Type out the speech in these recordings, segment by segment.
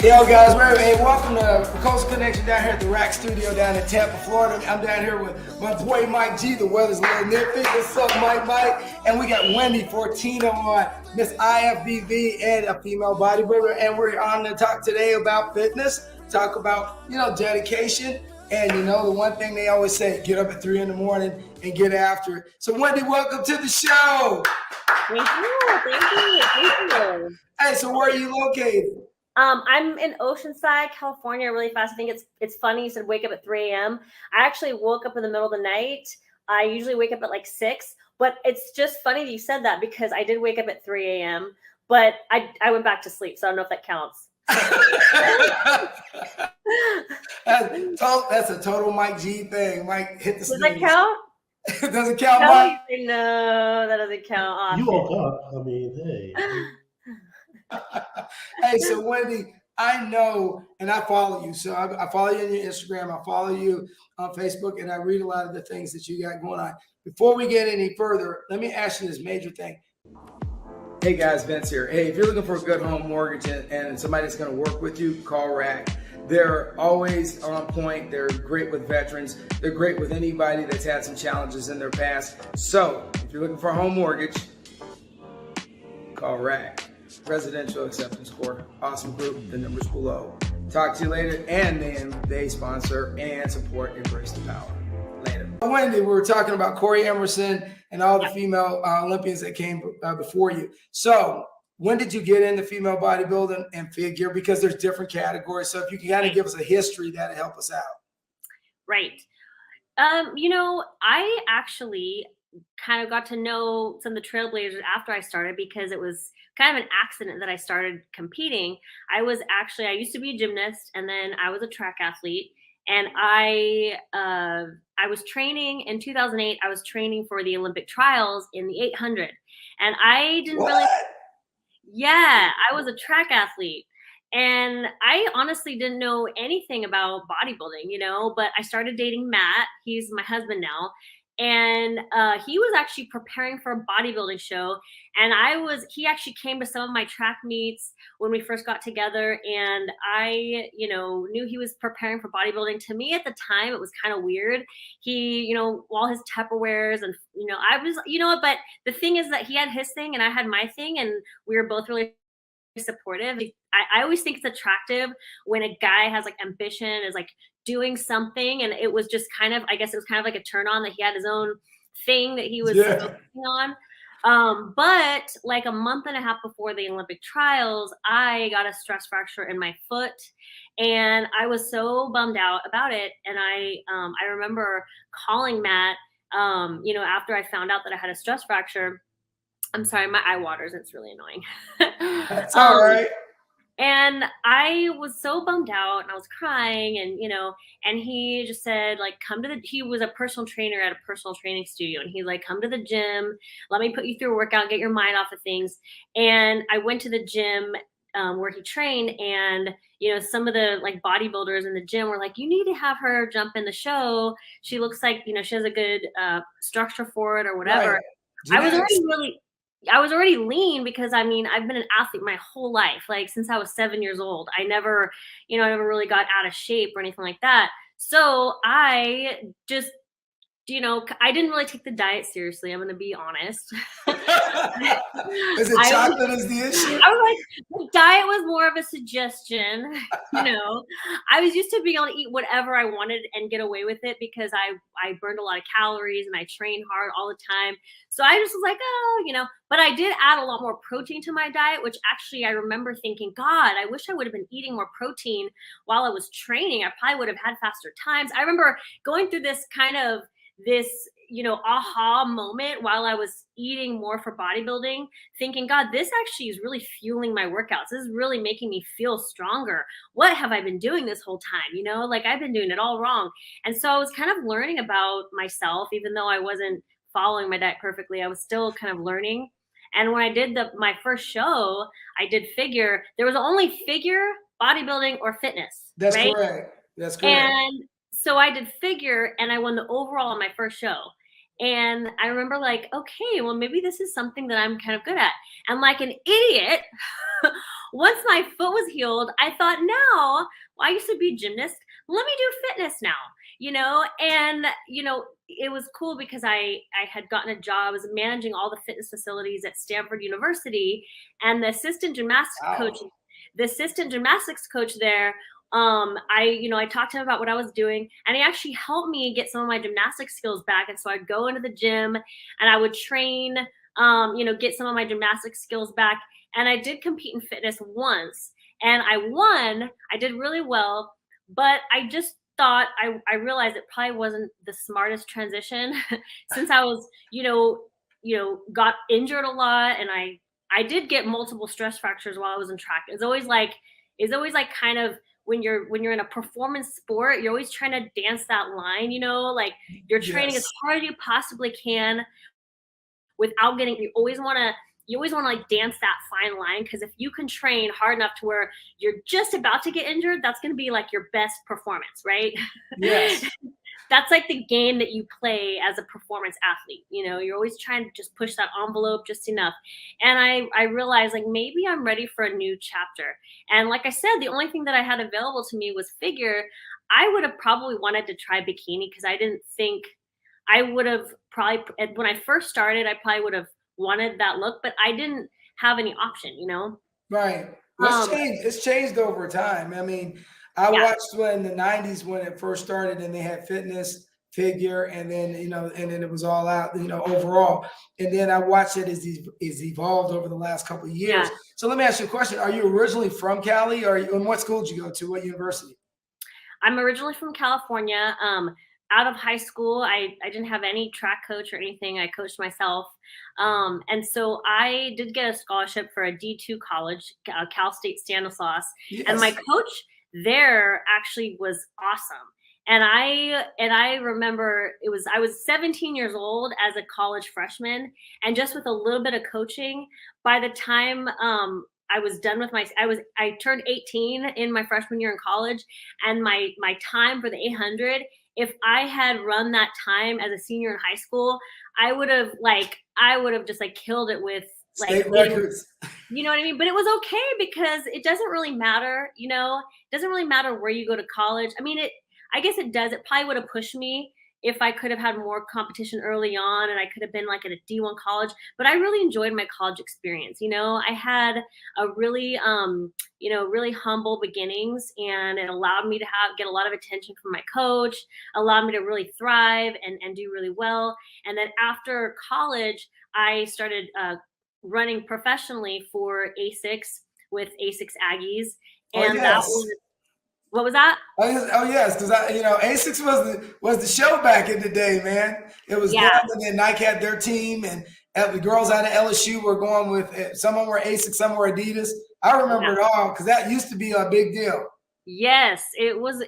Yo guys, hey, welcome to Coast Connection down here at the Rack Studio down in Tampa, Florida. I'm down here with my boy Mike G. The weather's a little nippy. What's up, Mike? And we got Wendy Fortino on, Miss IFBB and a female bodybuilder. And we're on to talk today about fitness, talk about, dedication. And the one thing they always say, get up at 3 in the morning and get after it. So Wendy, welcome to the show. Thank you. Hey, so where are you located? I'm in Oceanside, California, really fast. I think it's funny you said wake up at 3 a.m. I actually woke up in the middle of the night. I usually wake up at like 6, but it's just funny that you said that because I did wake up at 3 a.m., but I went back to sleep, so I don't know if that counts. That's a total Mike G thing. Mike hit the snooze. Does that count? It doesn't count, Mike? No, that doesn't count. Awesome. You woke up. I mean, hey. Hey, so Wendy, I know, and I follow you. So I follow you on your Instagram. I follow you on Facebook, and I read a lot of the things that you got going on. Before we get any further, let me ask you this major thing. Hey guys, Vince here. Hey, if you're looking for a good home mortgage and somebody that's going to work with you, call Rack. They're always on point. They're great with veterans. They're great with anybody that's had some challenges in their past. So if you're looking for a home mortgage, call Rack. Residential acceptance score. Awesome group. The number's below. Talk to you later. And then they sponsor and support Embrace the Power. Later. Wendy, we were talking about Corey Emerson and all the female Olympians that came before you. So when did you get into female bodybuilding and figure? Because there's different categories. So if you can kind of give us a history, that'll help us out. Right. I actually kind of got to know some of the trailblazers after I started because it was kind of an accident that I started competing. I used to be a gymnast, and then I was a track athlete, and I was training in 2008. I was training for the Olympic trials in the 800, and I didn't really. Yeah, I was a track athlete, and I honestly didn't know anything about bodybuilding, but I started dating Matt. He's my husband now. And he was actually preparing for a bodybuilding show. And he actually came to some of my track meets when we first got together. And I, knew he was preparing for bodybuilding. To me at the time, it was kind of weird. He, all his Tupperwares and, I was, but the thing is that he had his thing and I had my thing. And we were both really supportive. I always think it's attractive when a guy has like ambition, is like doing something, and it was just kind of like a turn on that he had his own thing that he was focusing on. But like a month and a half before the Olympic trials, I got a stress fracture in my foot, and I was so bummed out about it. And I remember calling Matt, after I found out that I had a stress fracture. I'm sorry, my eye waters. It's really annoying. That's all right. And I was so bummed out and I was crying and he just said, like, he was a personal trainer at a personal training studio. And he's like, come to the gym. Let me put you through a workout, get your mind off of things. And I went to the gym where he trained, and, some of the like bodybuilders in the gym were like, you need to have her jump in the show. She looks like, she has a good structure for it or whatever. Right. I was already lean because I've been an athlete my whole life, like since I was 7 years old. I never really got out of shape or anything like that. So I just, I didn't really take the diet seriously. I'm going to be honest. Is it chocolate is the issue? I was like, the diet was more of a suggestion. I was used to being able to eat whatever I wanted and get away with it because I burned a lot of calories and I trained hard all the time. So I just was like, but I did add a lot more protein to my diet, which actually I remember thinking, God, I wish I would have been eating more protein while I was training. I probably would have had faster times. I remember going through this aha moment while I was eating more for bodybuilding, thinking, God, this actually is really fueling my workouts. This is really making me feel stronger. What have I been doing this whole time? Like I've been doing it all wrong. And so I was kind of learning about myself, even though I wasn't following my diet perfectly. I was still kind of learning. And when I did my first show, I did figure. There was only figure, bodybuilding, or fitness. That's right? Correct. That's correct. And so I did figure, and I won the overall on my first show. And I remember like, okay, well, maybe this is something that I'm kind of good at. And like an idiot, once my foot was healed, I thought, no, well, I used to be a gymnast. Let me do fitness now, and, it was cool because I had gotten a job. I was managing all the fitness facilities at Stanford University, and Wow. the assistant gymnastics coach there, I talked to him about what I was doing, and he actually helped me get some of my gymnastic skills back. And so I'd go into the gym and I would train, get some of my gymnastic skills back. And I did compete in fitness once, and I won. I did really well, but I just thought I realized it probably wasn't the smartest transition since I was, got injured a lot, and I did get multiple stress fractures while I was in track. It's always like kind of when you're in a performance sport, you're always trying to dance that line, like you're training as Yes. hard as you possibly can without getting, you always want to like dance that fine line, because if you can train hard enough to where you're just about to get injured, that's going to be like your best performance, right? Yes. That's like the game that you play as a performance athlete. You're always trying to just push that envelope just enough. And I realized like maybe I'm ready for a new chapter. And like I said, the only thing that I had available to me was figure. I would have probably wanted to try bikini, because I didn't think I would have probably, when I first started, I probably would have wanted that look, but I didn't have any option. Right. Well, it's Um, changed. It's changed over time. I mean, I yeah, watched when the '90s when it first started, and they had fitness, figure, and then and then it was all out, overall. And then I watched it as it's evolved over the last couple of yeah. years. So let me ask you a question: are you originally from Cali, or and what school did you go to? What university? I'm originally from California. Out of high school, I didn't have any track coach or anything. I coached myself. And so I did get a scholarship for a D2 college, Cal State Stanislaus. And my Yes. coach there actually was awesome. And I remember I was 17 years old as a college freshman, and just with a little bit of coaching, by the time I was done with I turned 18 in my freshman year in college, and my time for the 800, if I had run that time as a senior in high school, I would have just like killed it with like State getting, records. you know what I mean? But it was okay, because it doesn't really matter, it doesn't really matter where you go to college. I mean, I guess it does. It probably would have pushed me if I could have had more competition early on, and I could have been like at a D1 college. But I really enjoyed my college experience. I had a really, really humble beginnings, and it allowed me to get a lot of attention from my coach, allowed me to really thrive and do really well. And then after college, I started running professionally for ASICS with ASICS Aggies. Oh And that yes. was, what was that? Oh yes, because Asics was the show back in the day, man. It was them, Yeah. and then Nike had their team, and the girls out of LSU were going with some were Asics, some were Adidas. I remember Yeah. it all because that used to be a big deal. Yes, it was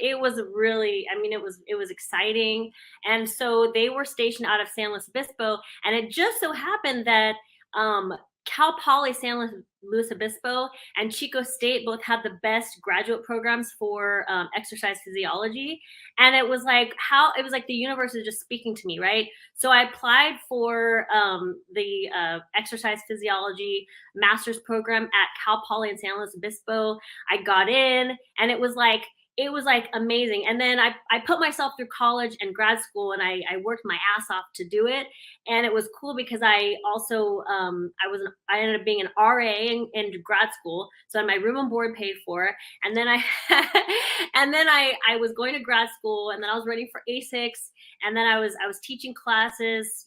really, I mean, it was exciting. And so they were stationed out of San Luis Obispo, and it just so happened that um Cal Poly San Luis Obispo and Chico State both had the best graduate programs for exercise physiology. And it was like the universe is just speaking to me, right? So I applied for the exercise physiology master's program at Cal Poly in San Luis Obispo. I got in, and it was like amazing. And then I put myself through college and grad school, and I worked my ass off to do it. And it was cool because I also I ended up being an RA in grad school, so I had my room and board paid for. And then I was going to grad school, and then I was running for ASICS, and then I was teaching classes,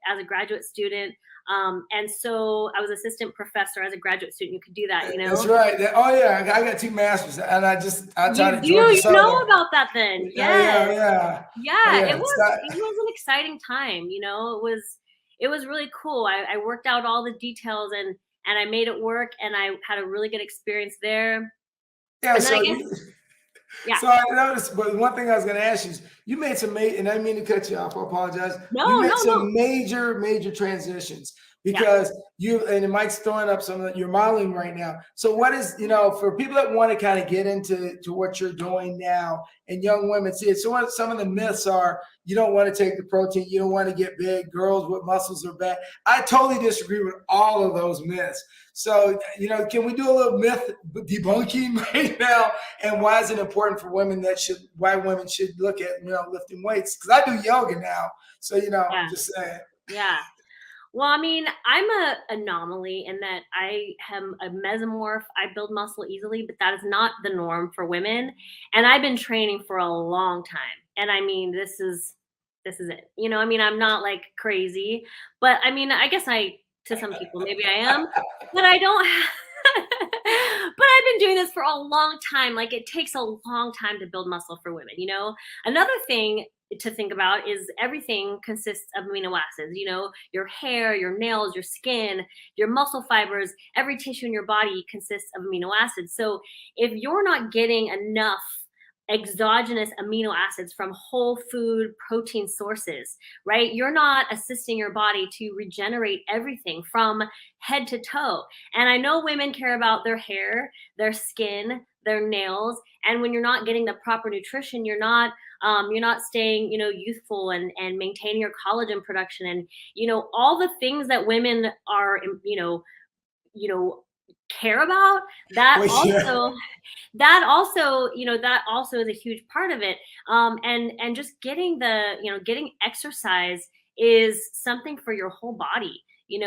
as a graduate student. And so I was assistant professor as a graduate student. You could do that, That's right. Oh yeah, I got 2 masters, and I taught You at do, Georgia you know Southern. about that then? Yeah, yeah, Yes. yeah. Oh Yeah, yeah. it was it was an exciting time, it was really cool. I worked out all the details, and I made it work, and I had a really good experience there. Yeah. And then I So guess, you. yeah. So I noticed, but one thing I was going to ask you is, you made some and I didn't mean to cut you off. I apologize. You No, made no, no. some major transitions. because and Mike's throwing up some of you're modeling right now. So what is, for people that want to kind of get into what you're doing now and young women see it. So what some of the myths are, you don't want to take the protein, you don't want to get big, girls with muscles are bad. I totally disagree with all of those myths. So, can we do a little myth debunking right now? And why is it important for women why women should look at, lifting weights? Because I do yoga now. So, just saying. Yeah. Well, I mean, I'm a anomaly in that I am a mesomorph. I build muscle easily, but that is not the norm for women. And I've been training for a long time. And I mean, this is it. I mean, I'm not like crazy, but I mean, I guess to some people, maybe I am, but I don't but I've been doing this for a long time. Like, it takes a long time to build muscle for women, Another thing to think about is everything consists of amino acids, your hair, your nails, your skin, your muscle fibers, every tissue in your body consists of amino acids. So if you're not getting enough exogenous amino acids from whole food protein sources, right? You're not assisting your body to regenerate everything from head to toe. And I know women care about their hair, their skin, their nails. And when you're not getting the proper nutrition, you're not staying, youthful and maintaining your collagen production and, all the things that women are, care about. That also is a huge part of it. And just getting getting exercise is something for your whole body. You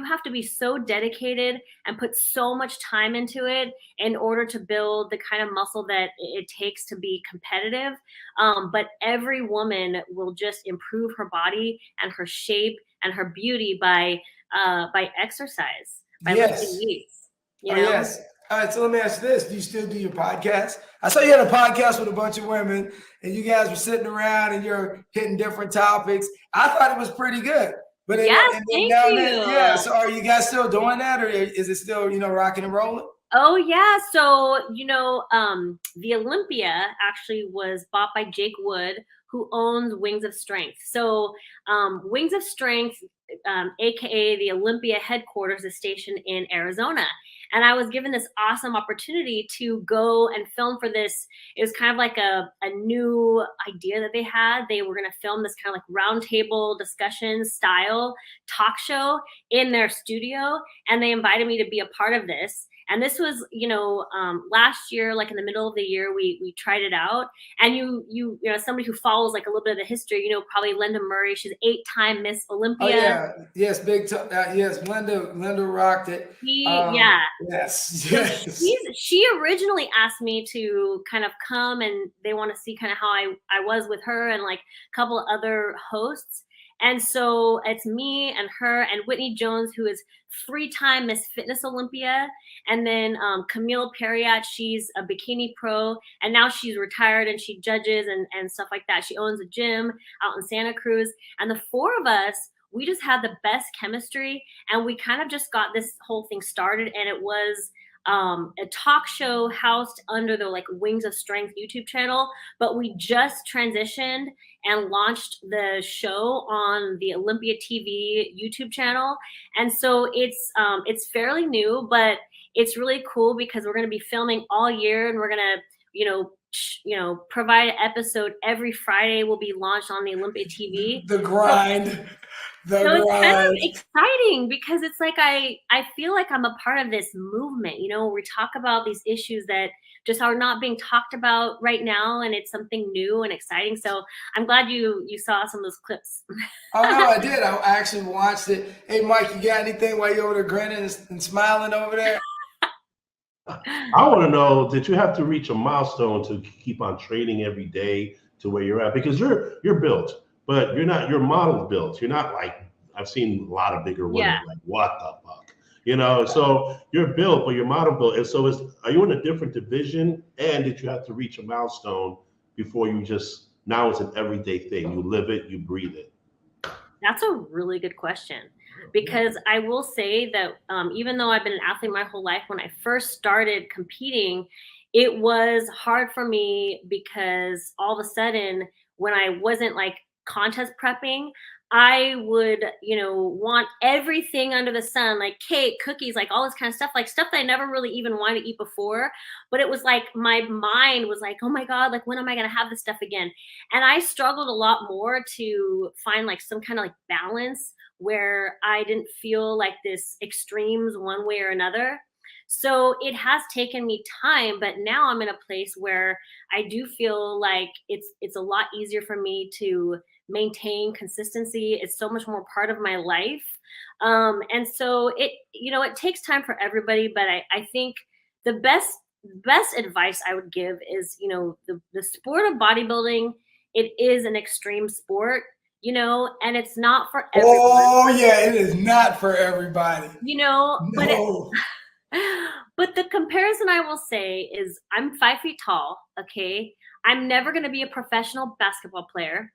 have to be so dedicated and put so much time into it in order to build the kind of muscle that it takes to be competitive. But every woman will just improve her body and her shape and her beauty by exercise, by lifting weights. Yes. All right, so let me ask you this. Do you still do your podcast? I saw you had a podcast with a bunch of women and you guys were sitting around and you're hitting different topics. I thought it was pretty good. But yes, thank you. So are you guys still doing that, or is it still, rocking and rolling? Oh yeah. So, the Olympia actually was bought by Jake Wood, who owns Wings of Strength. So Wings of Strength, aka the Olympia headquarters, is stationed in Arizona. And I was given this awesome opportunity to go and film for this. It was kind of like a new idea that they had. They were going to film this kind of like roundtable discussion style talk show in their studio. And they invited me to be a part of this. And this was, last year, like in the middle of the year, we tried it out. And you somebody who follows like a little bit of the history, probably Linda Murray. She's 8-time Miss Olympia. Oh yeah, yes, yes, Linda rocked it. Yes. She originally asked me to kind of come, and they want to see kind of how I was with her and like a couple of other hosts. And so it's me and her and Whitney Jones, who is 3-time Miss Fitness Olympia. And then Camille Perriat, she's a bikini pro. And now she's retired and she judges and stuff like that. She owns a gym out in Santa Cruz. And the four of us, we just had the best chemistry. And we kind of just got this whole thing started. And it was a talk show housed under the like Wings of Strength YouTube channel, but we just transitioned and launched the show on the Olympia TV YouTube channel. And so it's fairly new, but it's really cool because we're going to be filming all year, and we're going to provide an episode every Friday. Will be launched on the Olympia TV. The grind. So it's kind of exciting because it's like I feel like I'm a part of this movement, we talk about these issues that just are not being talked about right now, and it's something new and exciting. So I'm glad you saw some of those clips. Oh no, I did. I actually watched it. Hey Mike, you got anything while you're over there grinning and smiling over there? I want to know, did you have to reach a milestone to keep on training every day to where you're at? Because you're built. But you're model built. You're not like, I've seen a lot of bigger women, like, what the fuck? So you're built, but you're model built. And so are you in a different division? And did you have to reach a milestone before now it's an everyday thing? You live it, you breathe it. That's a really good question. Because I will say that even though I've been an athlete my whole life, when I first started competing, it was hard for me because all of a sudden, when I wasn't like contest prepping, I would, want everything under the sun, like cake, cookies, like all this kind of stuff that I never really even wanted to eat before. But it was like my mind was like, oh my God, like when am I going to have this stuff again? And I struggled a lot more to find like some kind of like balance where I didn't feel like this extremes one way or another. So it has taken me time, but now I'm in a place where I do feel like it's a lot easier for me to maintain consistency. It's so much more part of my life. And so it takes time for everybody, but I think the best advice I would give is, the sport of bodybuilding, it is an extreme sport, and it's not for everyone. Oh yeah, it is not for everybody. But No. but the comparison I will say is I'm 5 feet tall. Okay. I'm never going to be a professional basketball player.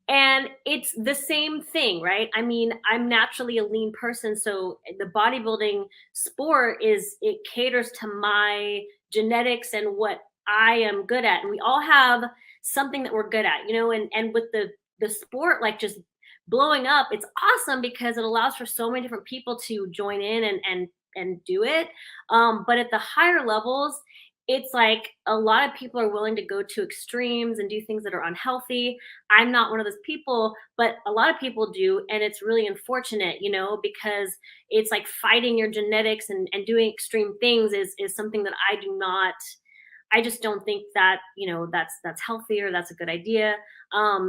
And it's the same thing, right? I mean, I'm naturally a lean person. So the bodybuilding sport it caters to my genetics and what I am good at. And we all have something that we're good at, and with the sport, like just blowing up, it's awesome because it allows for so many different people to join in and do it. But at the higher levels, it's like a lot of people are willing to go to extremes and do things that are unhealthy. I'm not one of those people, but a lot of people do. And it's really unfortunate, because it's like fighting your genetics and doing extreme things is something that I just don't think that, that's healthy or that's a good idea.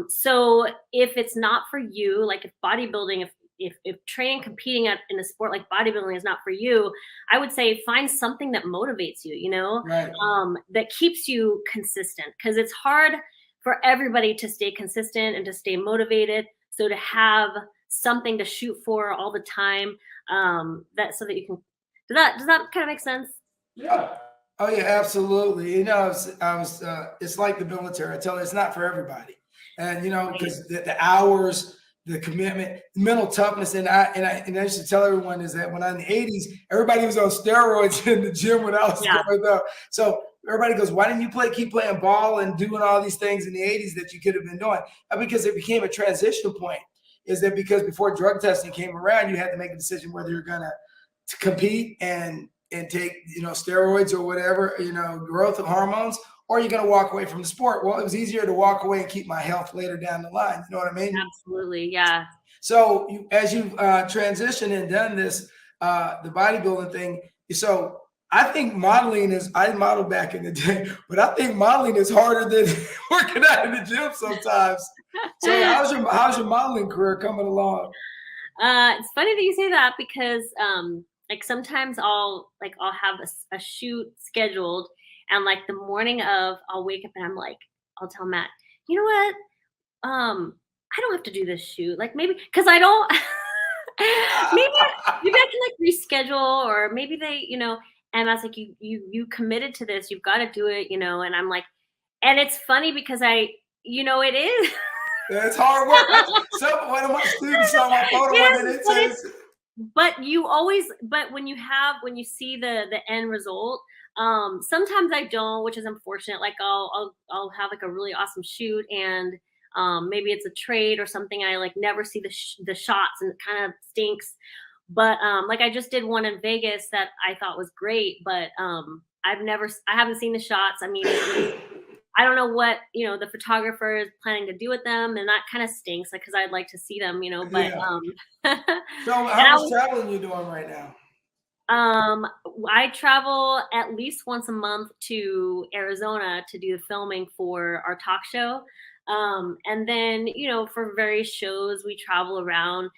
So if it's not for you, like if bodybuilding, if training, competing in a sport like bodybuilding is not for you, I would say find something that motivates you, Right. that keeps you consistent, because it's hard for everybody to stay consistent and to stay motivated. So to have something to shoot for all the time, so that you can, does that kind of make sense? Yeah. Oh yeah, absolutely. It's like the military. I tell you, it's not for everybody. And Right. because the hours, the commitment, mental toughness, and I used to tell everyone is that when I'm in the '80s, everybody was on steroids in the gym when I was Yeah. growing up. So everybody goes, "Why didn't you keep playing ball and doing all these things in the '80s that you could have been doing?" Because it became a transition point. Is that because before drug testing came around, you had to make a decision whether you're gonna to compete and take steroids or whatever, growth of hormones, or you're going to walk away from the sport. Well, it was easier to walk away and keep my health later down the line. You know what I mean? Absolutely. Yeah. So as you've transitioned and done this, the bodybuilding thing, so I think I modeled back in the day, but I think modeling is harder than working out in the gym sometimes. So how's your modeling career coming along? It's funny that you say that because like sometimes I'll have a shoot scheduled, and like the morning of, I'll wake up and I'll tell Matt, you know what? I don't have to do this shoot. Like maybe because I don't maybe maybe I can like reschedule, or maybe they, and I was like, you committed to this, you've got to do it, and I'm like, and it's funny because it is. It's hard work. So one of my students saw my photo and it says, but when you see the end result, sometimes I don't, which is unfortunate. Like I'll have like a really awesome shoot, and maybe it's a trade or something. I like never see the shots, and it kind of stinks. But like I just did one in Vegas that I thought was great, but I haven't seen the shots. I mean, I don't know what the photographer is planning to do with them, and that kind of stinks. Like, because I'd like to see them, But yeah. So how much traveling you doing right now? I travel at least once a month to Arizona to do the filming for our talk show. And then, for various shows, we travel around.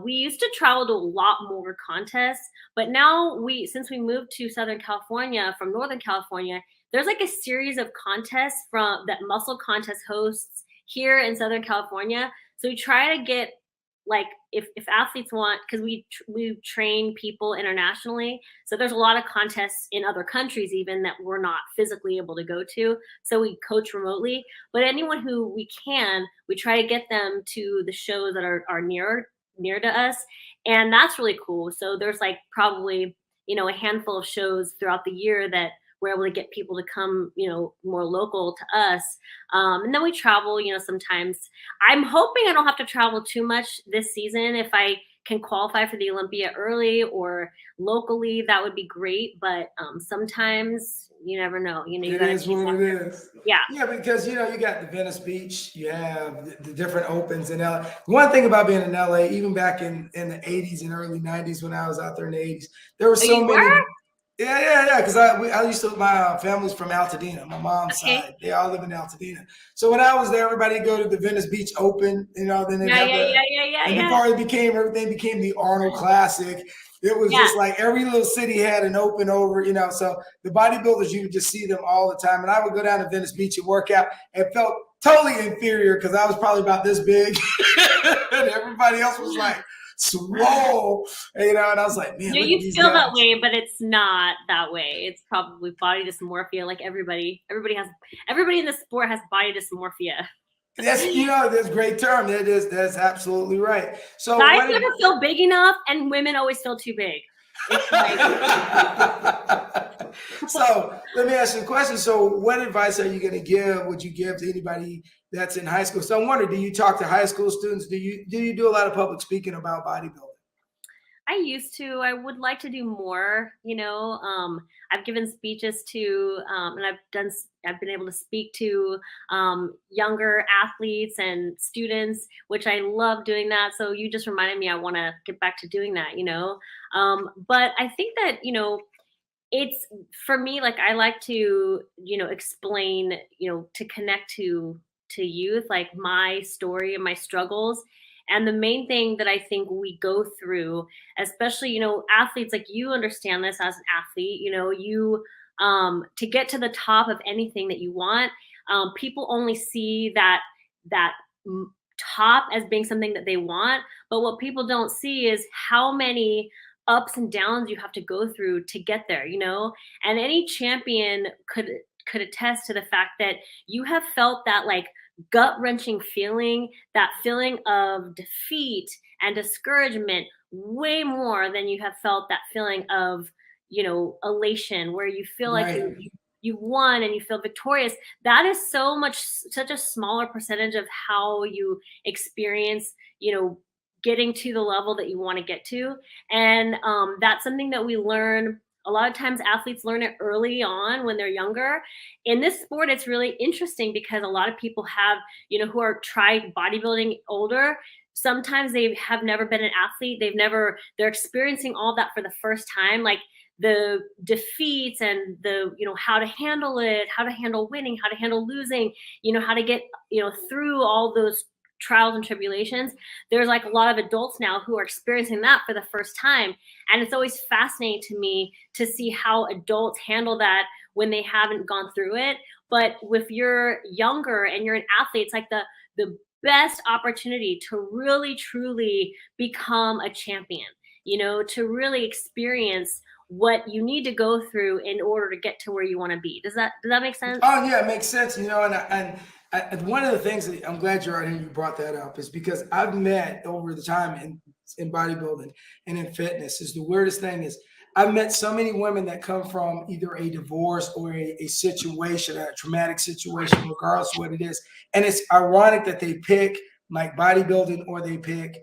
We used to travel to a lot more contests, but now since we moved to Southern California from Northern California, there's like a series of contests that Muscle Contest hosts here in Southern California. So we try to get like if athletes want, because we train people internationally, so there's a lot of contests in other countries even that we're not physically able to go to, so we coach remotely. But anyone who we try to get them to the shows that are near to us, and that's really cool. So there's like probably a handful of shows throughout the year that we're able to get people to come, more local to us. And then we travel, sometimes. I'm hoping I don't have to travel too much this season. If I can qualify for the Olympia early or locally, that would be great. But sometimes you never know. You It gotta is keep what it is. Yeah. Yeah, because you got the Venice Beach, you have the different opens in LA. One thing about being in LA, even back in the 80s and early 90s when I was out there in the 80s, there were so You many. were? Yeah. Because I used to, my family's from Altadena, my mom's Okay. side. They all live in Altadena. So when I was there, everybody would go to the Venice Beach Open, then they'd have and before everything became the Arnold Classic. It was just like every little city had an open over, so the bodybuilders, you would just see them all the time. And I would go down to Venice Beach and work out and felt totally inferior because I was probably about this big and everybody else was like swole, and I was like, man, you feel that way, but it's not that way. It's probably body dysmorphia. Like everybody in this sport has body dysmorphia. That's that's a great term. That's absolutely right. So guys never feel big enough, and women always feel too big. It's like... So let me ask you a question. So what advice are you going to give? Would you give to anybody that's in high school? So I'm wondering, do you talk to high school students? Do you do a lot of public speaking about bodybuilding? I used to. I would like to do more. I've given speeches to, and I've been able to speak to younger athletes and students, which I love doing that. So you just reminded me, I want to get back to doing that. But I think that it's, for me, like, I like to explain, to connect to youth, like my story and my struggles. And the main thing that I think we go through, especially, athletes, like, you understand this as an athlete, to get to the top of anything that you want, people only see that top as being something that they want. But what people don't see is how many ups and downs you have to go through to get there, and any champion could attest to the fact that you have felt that, like, gut-wrenching feeling, that feeling of defeat and discouragement way more than you have felt that feeling of, elation, where you feel like you won and you feel victorious. That is such a smaller percentage of how you experience, getting to the level that you want to get to. And that's something that we learn. A lot of times athletes learn it early on when they're younger. In this sport, it's really interesting because a lot of people have, who are tried bodybuilding older, sometimes they have never been an athlete. They're experiencing all that for the first time, like the defeats and the, how to handle it, how to handle winning, how to handle losing, how to get, through all those trials and tribulations. There's like a lot of adults now who are experiencing that for the first time. And it's always fascinating to me to see how adults handle that when they haven't gone through it. But if you're younger and you're an athlete, it's like the best opportunity to really, truly become a champion, to really experience what you need to go through in order to get to where you want to be. Does that make sense? Oh yeah, it makes sense. And one of the things that I'm glad you're out here, you brought that up, is because I've met over the time in bodybuilding and in fitness, is the weirdest thing is I've met so many women that come from either a divorce or a situation, a traumatic situation, regardless of what it is. And it's ironic that they pick like bodybuilding or they pick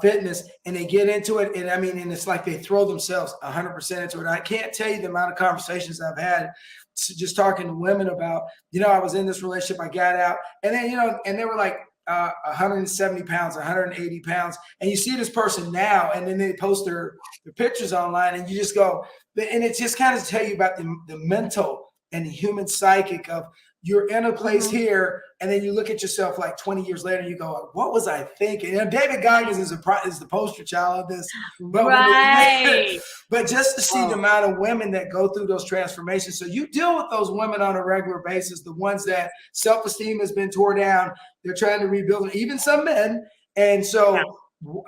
fitness and they get into it. And it's like they throw themselves 100% into it. I can't tell you the amount of conversations I've had just talking to women about, I was in this relationship, I got out, and then, and they were like 170 pounds, 180 pounds. And you see this person now, and then they post their pictures online, and you just go, and it just kind of tell you about the mental and the human psychic of, you're in a place here, and then you look at yourself like 20 years later, and you go, what was I thinking? David Goggins is the poster child of this. But, but just to see the amount of women that go through those transformations. So you deal with those women on a regular basis, the ones that self-esteem has been torn down. They're trying to rebuild it, even some men. And so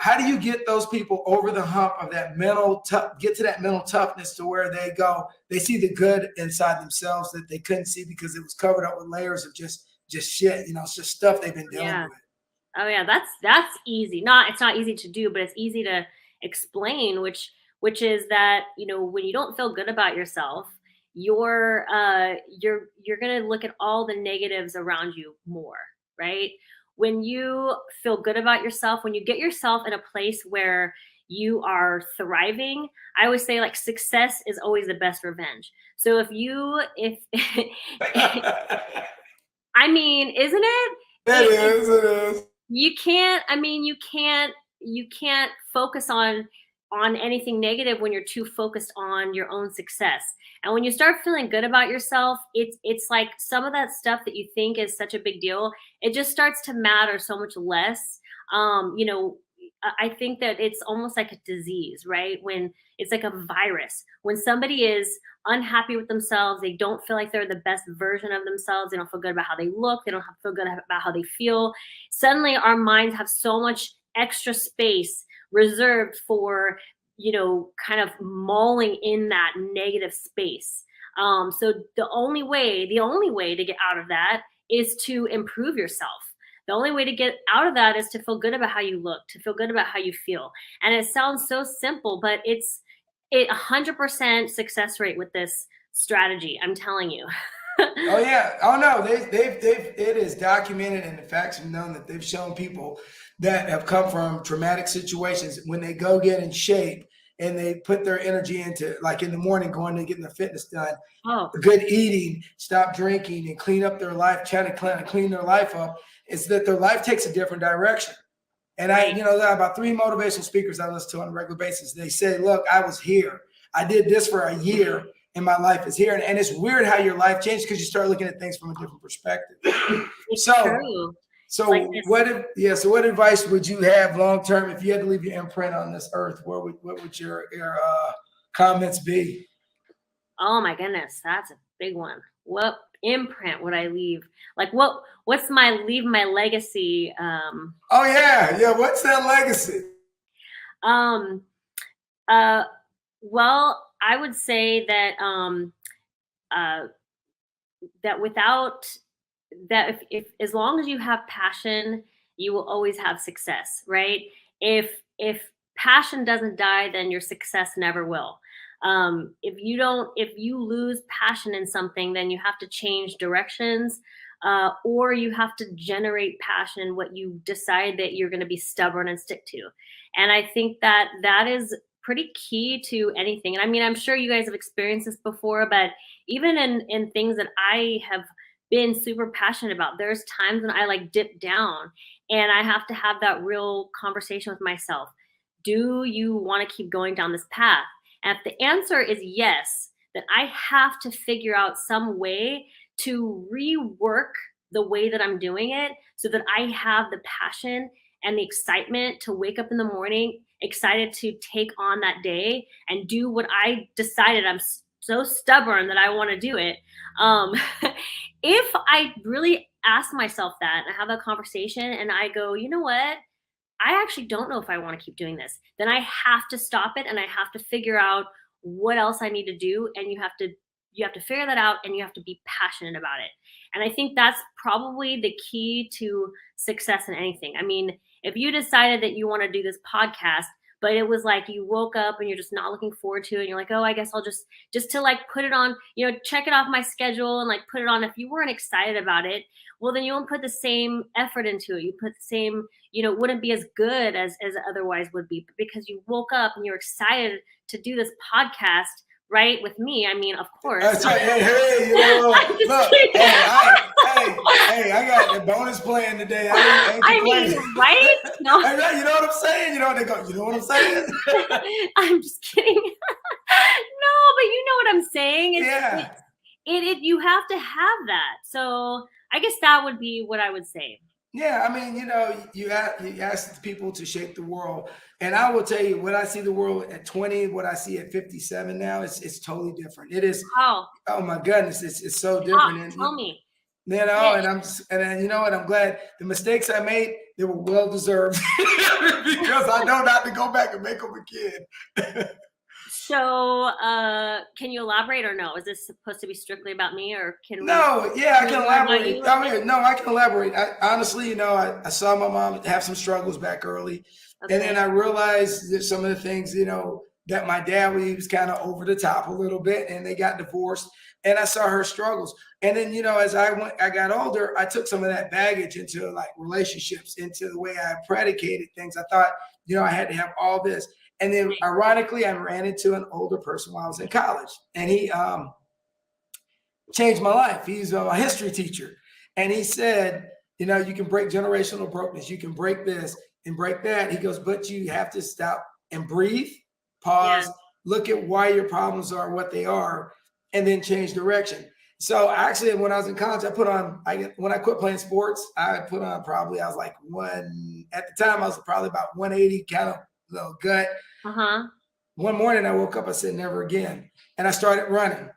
how do you get those people over the hump of that get to that mental toughness to where they see the good inside themselves that they couldn't see because it was covered up with layers of just shit, it's just stuff they've been dealing with. Oh yeah, that's easy. It's not easy to do, but it's easy to explain, which is that, when you don't feel good about yourself, you're going to look at all the negatives around you more, right? When you feel good about yourself, when you get yourself in a place where you are thriving, I always say, like, success is always the best revenge. So if I mean, isn't it? It is. You can't, I mean, you can't focus on anything negative when you're too focused on your own success. And when you start feeling good about yourself, it's like some of that stuff that you think is such a big deal, it just starts to matter so much less. You know, I think that it's almost like a disease, right? When it's like a virus. When somebody is unhappy with themselves, they don't feel like they're the best version of themselves, they don't feel good about how they look, they don't feel good about how they feel. Suddenly our minds have so much extra space reserved for, you know, kind of mauling in that negative space. So the only way to get out of that is to improve yourself. The only way to get out of that is to feel good about how you look, to feel good about how you feel. And it sounds so simple, but it's 100% success rate with this strategy, I'm telling you. Oh yeah. Oh no, it is documented, and the facts have known that they've shown people that have come from traumatic situations, when they go get in shape and they put their energy into, like, in the morning, going to getting their fitness done, good eating, stop drinking, and clean up their life, try to clean their life up, is that their life takes a different direction. And I, you know, there are about 3 motivational speakers I listen to on a regular basis. They say, look, I was here. I did this for a year, and my life is here. And it's weird how your life changes because you start looking at things from a different perspective. True. So like what advice would you have long term if you had to leave your imprint on this earth? What would your comments be? Oh my goodness, that's a big one. What imprint would I leave? Like, what's my legacy? Oh yeah, what's that legacy? Well, I would say that that without that, if as long as you have passion, you will always have success, right? If passion doesn't die, then your success never will. If you lose passion in something, then you have to change directions, or you have to generate passion in what you decide that you're going to be stubborn and stick to. And I think that is pretty key to anything. And I mean, I'm sure you guys have experienced this before, but even in things that I have been super passionate about, there's times when I like dip down, and I have to have that real conversation with myself. Do you want to keep going down this path? And if the answer is yes, then I have to figure out some way to rework the way that I'm doing it so that I have the passion and the excitement to wake up in the morning excited to take on that day and do what I decided. I'm so stubborn that I want to do it. If I really ask myself that and I have a conversation and I go, you know what? I actually don't know if I want to keep doing this, then I have to stop it and I have to figure out what else I need to do. And you have to figure that out, and you have to be passionate about it. And I think that's probably the key to success in anything. I mean, if you decided that you want to do this podcast, but it was like you woke up and you're just not looking forward to it, and you're like, oh, I guess I'll just to like put it on, you know, check it off my schedule and like put it on. If you weren't excited about it, well, then you won't put the same effort into it. You put the same, you know, it wouldn't be as good as it otherwise would be. But because you woke up and you're excited to do this podcast, right, with me, I mean, of course. That's right. Hey, you know, look, hey, I got the bonus plan today. I mean, right? No. You know what I'm saying? You know what I'm saying? I'm just kidding. No, but you know what I'm saying. You have to have that. So I guess that would be what I would say. Yeah, I mean, you know, you ask people to shape the world, and I will tell you, what I see the world at 20, what I see at 57 now, it's totally different. It is. Oh my goodness, it's so different. Tell me. You know, and you know what? I'm glad the mistakes I made, they were well deserved because I know not to go back and make them again. So, can you elaborate, or no? Is this supposed to be strictly about me, or can we? No, yeah, I can elaborate. I can elaborate. Honestly, you know, I saw my mom have some struggles back early, and then I realized that some of the things, you know, that my dad, he was kind of over the top a little bit, and they got divorced. And I saw her struggles. And then, as I got older, I took some of that baggage into like relationships, into the way I predicated things. I thought, I had to have all this. And then ironically, I ran into an older person while I was in college, and he changed my life. He's a history teacher. And he said, you can break generational brokenness. You can break this and break that. He goes, but you have to stop and breathe, pause, look at why your problems are what they are, and then change direction. So actually, when I was in college, when I quit playing sports, I put on probably, I was like at the time, I was probably about 180, kind of little gut. One morning I woke up, I said, never again. And I started running.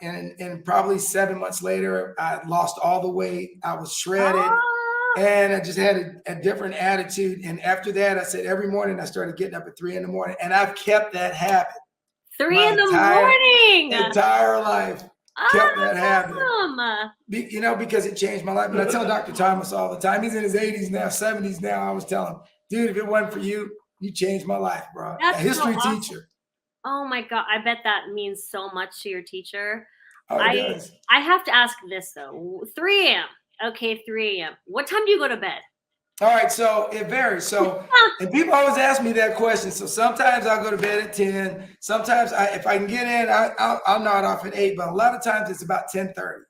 And probably 7 months later, I lost all the weight. I was shredded. And I just had a different attitude. And after that, I said, every morning I started getting up at 3 in the morning. And I've kept that habit. 3 in the morning. Entire life. Kept that habit. Awesome. Because it changed my life. But I tell Dr. Thomas all the time, he's in his 80s now, 70s now. I was telling him, dude, if it wasn't for you, you changed my life, bro. That's a history so awesome. teacher. Oh my God. I bet that means so much to your teacher. Oh, it does. I have to ask this though. 3 a.m. Okay, 3 a.m. What time do you go to bed? All right, so it varies. So, and people always ask me that question. So sometimes I'll go to bed at 10. Sometimes if I can get in, I'll nod off at 8. But a lot of times it's about 10:30.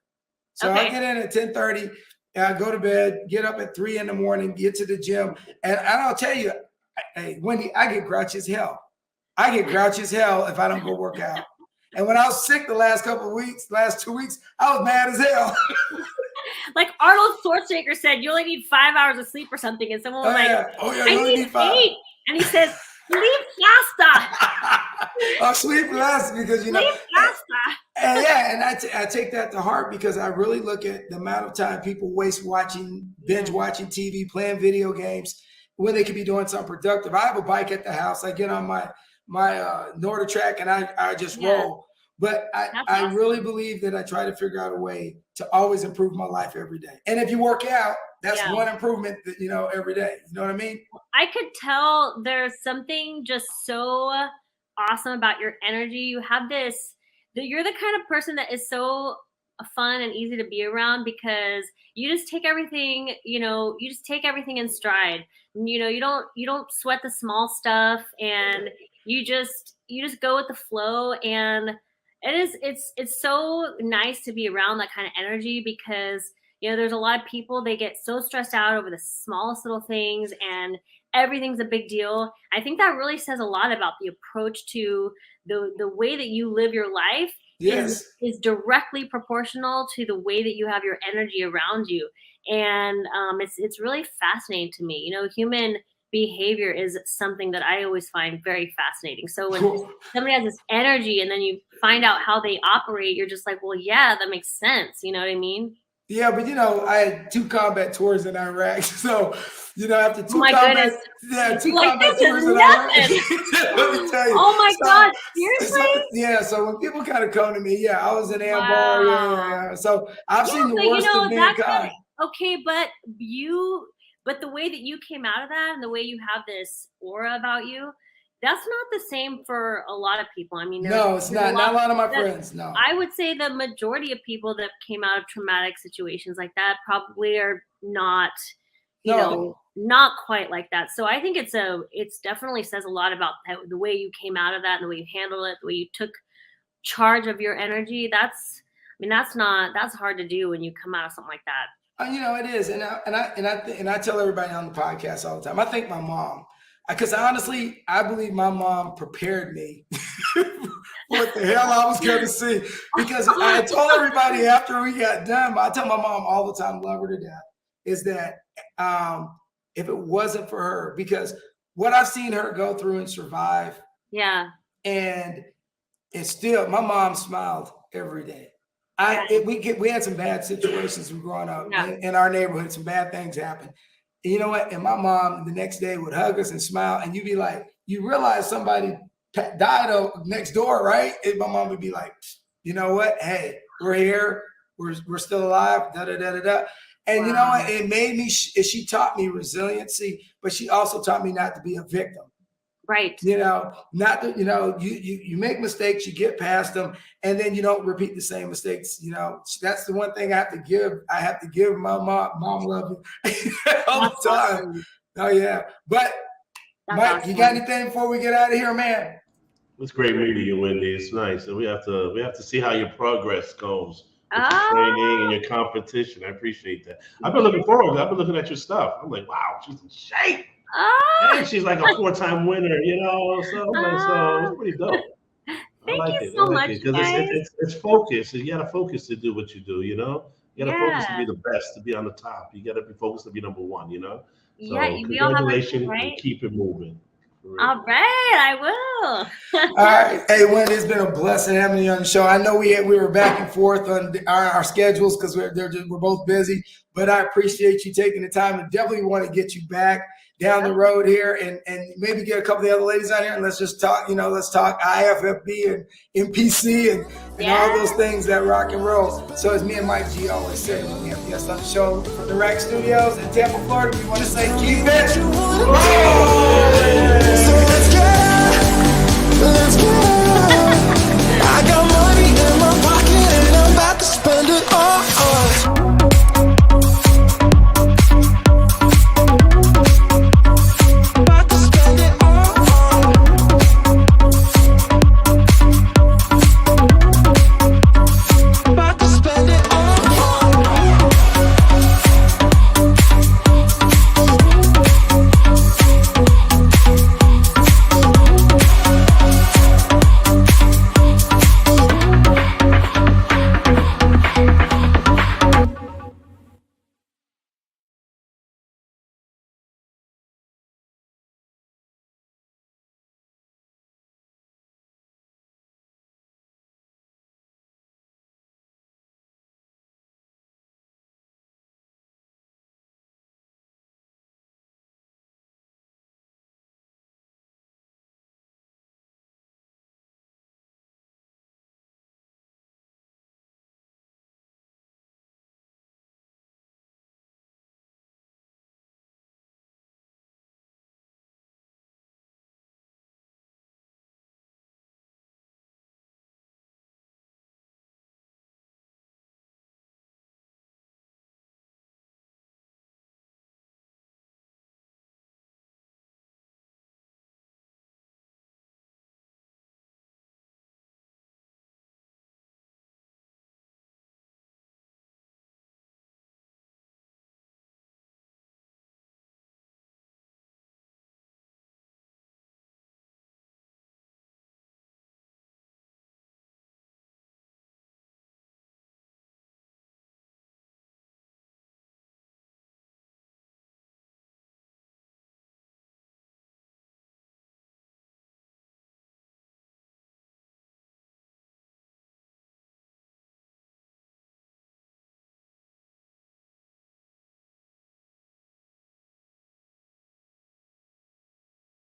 So I get in at 10:30. I go to bed, get up at 3 in the morning, get to the gym, and I'll tell you, hey, Wendy, I get grouchy as hell. I get grouchy as hell if I don't go work out. And when I was sick the last 2 weeks, I was mad as hell. Like Arnold Schwarzenegger said, you only need 5 hours of sleep or something. And someone was I need 8. And he says, sleep faster. Sleep less because, sleep faster. And I take that to heart because I really look at the amount of time people waste binge watching TV, playing video games, when they could be doing something productive. I have a bike at the house. I get on my Nordic track and I just roll. But I really believe that I try to figure out a way to always improve my life every day. And if you work out, that's one improvement that, every day. You know what I mean? I could tell there's something just so awesome about your energy. You have you're the kind of person that is so fun and easy to be around because you just take everything, in stride. You don't sweat the small stuff, and you just go with the flow. And it's so nice to be around that kind of energy because there's a lot of people, they get so stressed out over the smallest little things and everything's a big deal. I think that really says a lot about the approach to the way that you live your life. Is directly proportional to the way that you have your energy around you. And it's really fascinating to me. Human behavior is something that I always find very fascinating. So when somebody has this energy and then you find out how they operate, you're just like, well, yeah, that makes sense. You know what I mean? Yeah, but I had 2 combat tours in Iraq. So, after 2 combat tours in Iraq. Let me tell you. Oh my God, seriously? So when people kind of come to me, I was in Ambar. Yeah. So I've seen the worst of mankind. Okay, but the way that you came out of that and the way you have this aura about you, that's not the same for a lot of people. I mean, no, it's not. Not a lot of my friends. No, I would say the majority of people that came out of traumatic situations like that probably are not, not quite like that. So I think it's definitely says a lot about the way you came out of that and the way you handled it, the way you took charge of your energy. That's hard to do when you come out of something like that. It is, and I tell everybody on the podcast all the time. I thank my mom. Because honestly, I believe my mom prepared me for what the hell I was going to see. Because I told everybody after we got done, I tell my mom all the time, love her to death, is that if it wasn't for her, because what I've seen her go through and survive. Yeah. And still, my mom smiled every day. We had some bad situations growing up in our neighborhood. Some bad things happened. And you know what? And my mom the next day would hug us and smile. And you'd be like, you realize somebody died next door, right? And my mom would be like, you know what? Hey, we're here. We're still alive. Da da da da da. And you know what? It made me. She taught me resiliency, but she also taught me not to be a victim. Right. You know, not that, you know, you make mistakes, you get past them, and then you don't repeat the same mistakes. You know, that's the one thing I have to give. I have to give my mom love you all That's the time. awesome. Oh yeah. But That's Mike, awesome. you got anything before we get out of here, man? It's great meeting you, Wendy. It's nice, and we have to see how your progress goes with your training and your competition. I appreciate that. I've been looking forward. I've been looking at your stuff. I'm like, wow, she's in shape. And she's like a 4-time winner, you know. So I'm like, so it's pretty dope. I Thank like you it. so I like much, it because guys. it's focus. You got to focus to do what you do. You know, you got to focus to Yeah. be the best, to be on the top. You got to be focused to be number one. You know. So Yeah, we all have our congratulations right? and keep it moving. For real. All right, I will. All right. Hey, Wendy, it's been a blessing having you on the show. I know we were back and forth on our schedules because we're both busy, but I appreciate you taking the time and definitely want to get you back down the road here and maybe get a couple of the other ladies out here and let's just talk, you know, let's talk IFBB and MPC and all those things that rock and roll. So as me and Mike G always say when we have guests on the show from the Rack Studios in Tampa, Florida, we want to say keep it rolling.